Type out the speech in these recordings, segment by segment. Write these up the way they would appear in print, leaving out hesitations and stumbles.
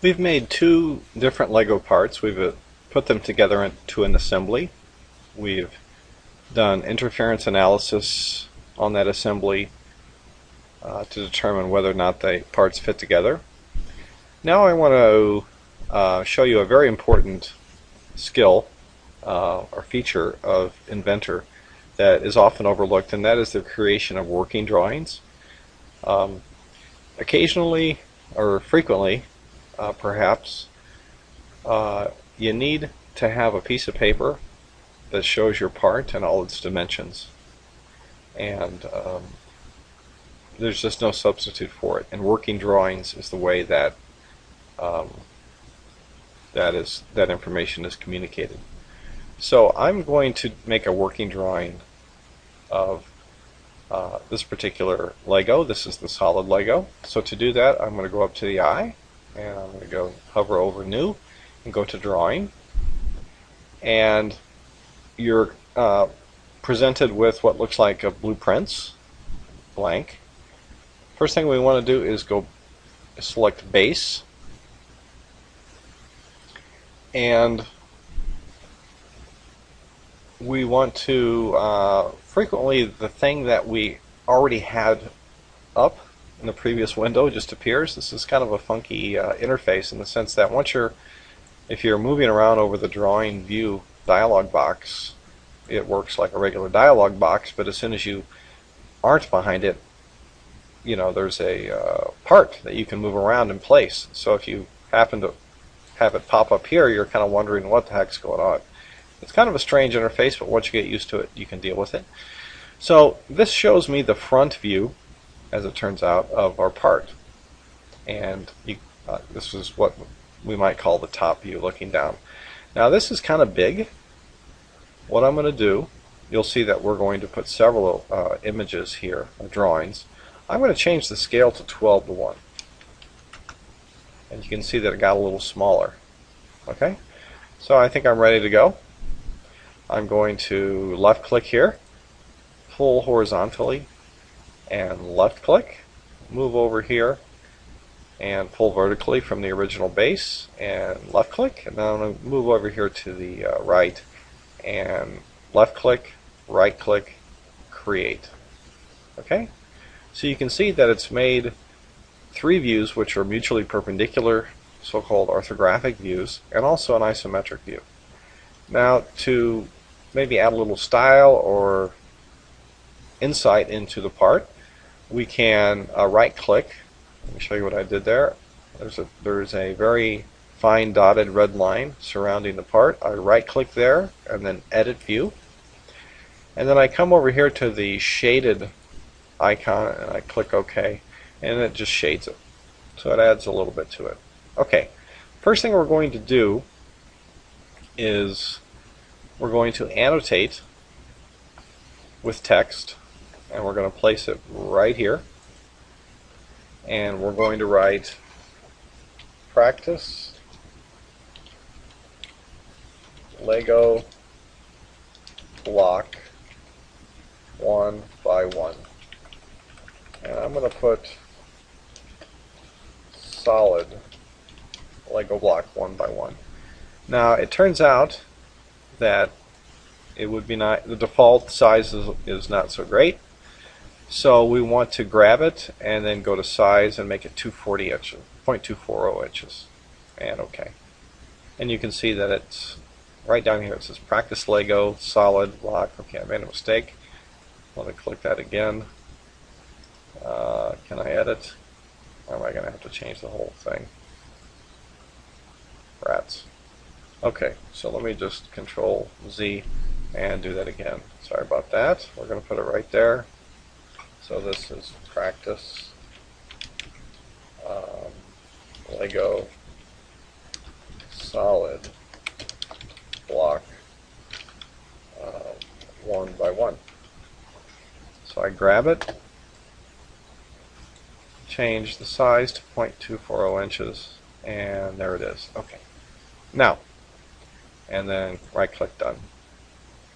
We've made two different Lego parts. We've put them together into an assembly. We've done interference analysis on that assembly to determine whether or not the parts fit together. Now I want to show you a very important skill or feature of Inventor that is often overlooked, and that is the creation of working drawings. Occasionally or frequently, perhaps, you need to have a piece of paper that shows your part and all its dimensions, and there's just no substitute for it, and working drawings is the way that that information is communicated. So I'm going to make a working drawing of this particular Lego. This is the solid Lego. So to do that, I'm going to go up to the eye, and I'm going to go hover over New and go to Drawing, and you're presented with what looks like a blueprints, blank. First thing we want to do is go select Base, and we want to frequently the thing that we already had up in the previous window just appears. This is kind of a funky interface in the sense that if you're moving around over the drawing view dialog box, it works like a regular dialog box, but as soon as you aren't behind it, there's a part that you can move around in place. So if you happen to have it pop up here, you're kind of wondering what the heck's going on. It's kind of a strange interface, but once you get used to it, you can deal with it. So this shows me the front view, as it turns out, of our part. And this is what we might call the top view looking down. Now this is kind of big. What I'm going to do, you'll see that we're going to put several images here, or drawings. I'm going to change the scale to 12:1. And you can see that it got a little smaller. Okay? So I think I'm ready to go. I'm going to left click here, pull horizontally, and left click, move over here, and pull vertically from the original base, and left click, and then I'm going to move over here to the right, and left click, right click, create. Okay? So you can see that it's made three views which are mutually perpendicular, so-called orthographic views, and also an isometric view. Now to maybe add a little style or insight into the part, we can right click. Let me show you what I did there. There's a very fine dotted red line surrounding the part. I right click there and then edit view, and then I come over here to the shaded icon and I click OK, and it just shades it, so it adds a little bit to it. Okay, first thing we're going to do is we're going to annotate with text, and we're going to place it right here, and we're going to write practice Lego block 1 by 1, and I'm going to put solid Lego block 1 by 1. Now it turns out that it would be not, the default size is not so great, so we want to grab it and then go to size and make it 240 inches, 0.240 inches, and OK. And you can see that it's right down here. It says practice Lego solid block. Okay, I made a mistake. Let me click that again. Can I edit? Or am I going to have to change the whole thing? Rats. Okay, so let me just Control Z and do that again. Sorry about that. We're going to put it right there. So this is practice Lego solid block 1 by 1. So I grab it, change the size to 0.240 inches, and there it is. Okay. Now, and then right click done.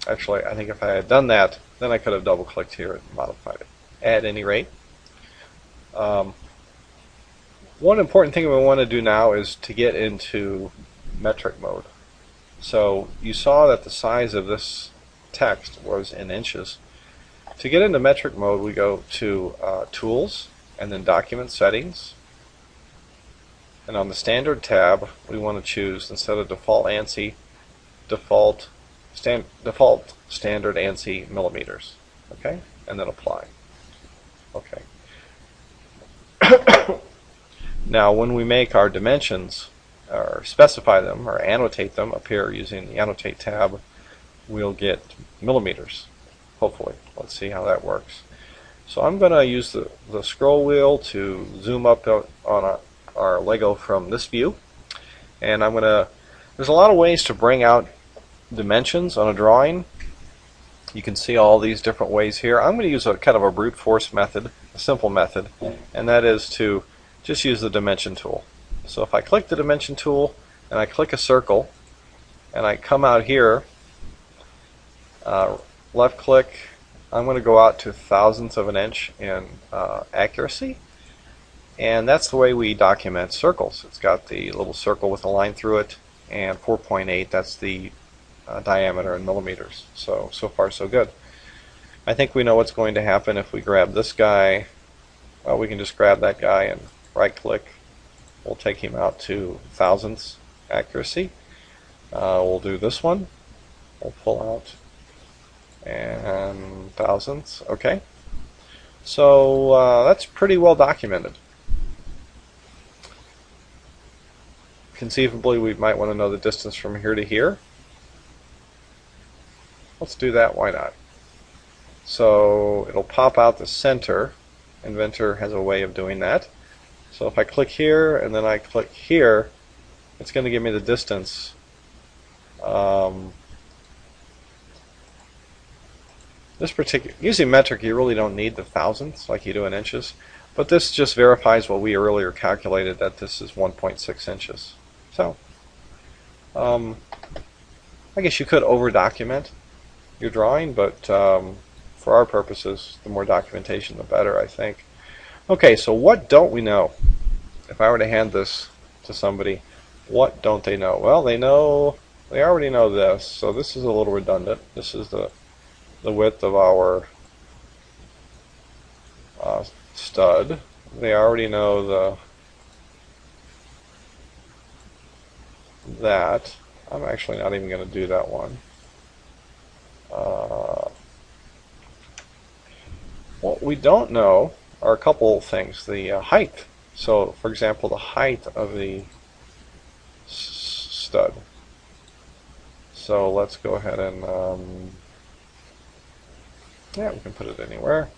Actually, I think if I had done that, then I could have double clicked here and modified it. At any rate, One important thing we want to do now is to get into metric mode. So you saw that the size of this text was in inches. To get into metric mode, we go to Tools and then Document Settings. And on the Standard tab, we want to choose, instead of default ANSI, default standard ANSI millimeters. Okay, and then apply. Okay. Now, when we make our dimensions, or specify them, or annotate them up here using the Annotate tab, we'll get millimeters, hopefully. Let's see how that works. So I'm going to use the scroll wheel to zoom up on our Lego from this view. And there's a lot of ways to bring out dimensions on a drawing. You can see all these different ways here. I'm going to use a kind of a brute force method, a simple method, and that is to just use the dimension tool. So if I click the dimension tool and I click a circle and I come out here, left click, I'm going to go out to thousandths of an inch in accuracy, and that's the way we document circles. It's got the little circle with a line through it, and 4.8, that's the diameter in millimeters. So far so good. I think we know what's going to happen if we grab this guy. Well, we can just grab that guy and right click. We'll take him out to thousandths accuracy. We'll do this one. We'll pull out and thousandths. Okay. So that's pretty well documented. Conceivably, we might want to know the distance from here to here. Let's do that. Why not? So it'll pop out the center. Inventor has a way of doing that. So if I click here and then I click here, it's going to give me the distance. This particular, using metric, you really don't need the thousandths like you do in inches, but this just verifies what we earlier calculated, that this is 1.6 inches. So I guess you could over document your drawing, but for our purposes, the more documentation the better, I think. Okay, so what don't we know? If I were to hand this to somebody, what don't they know? Well, they already know this, so this is a little redundant. This is the width of our stud. They already know that. I'm actually not even going to do that one. What we don't know are a couple things. The height. So, for example, the height of the stud. So let's go ahead and yeah, we can put it anywhere.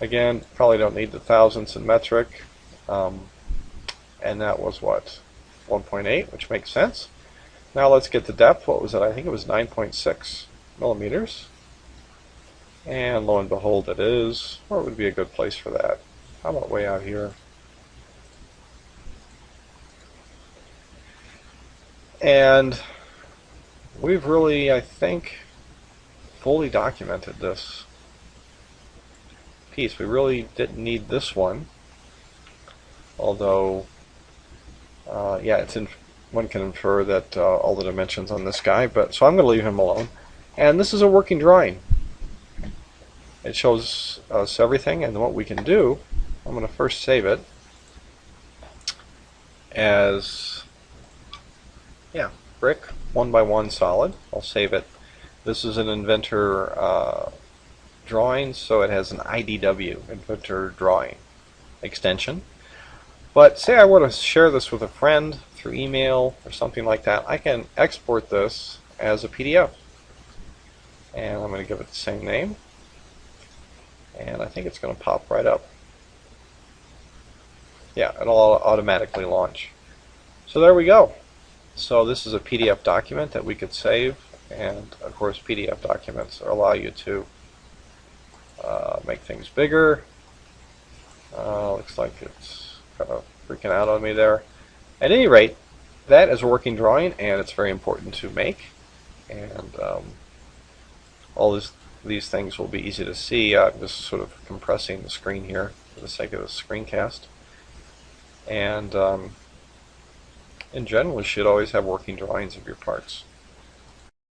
Again, probably don't need the thousandths in metric. And that was what? 1.8, which makes sense. Now let's get the depth. What was it? I think it was 9.6 millimeters. And lo and behold, it is. Where would be a good place for that? How about way out here? And we've really, I think, fully documented this piece. We really didn't need this one, although yeah, one can infer that all the dimensions on this guy, but so I'm going to leave him alone. And this is a working drawing. It shows us everything, and what we can do, I'm going to first save it as, yeah, brick 1x1 solid. I'll save it. This is an Inventor drawing, so it has an IDW, Inventor Drawing extension. But say I were to share this with a friend through email or something like that, I can export this as a PDF. And I'm going to give it the same name. And I think it's going to pop right up. Yeah, it'll automatically launch. So there we go. So this is a PDF document that we could save, and of course PDF documents allow you to make things bigger. Looks like it's kind of freaking out on me there. At any rate, that is a working drawing, and it's very important to make. And all these things will be easy to see. I'm just sort of compressing the screen here for the sake of the screencast. And in general, you should always have working drawings of your parts.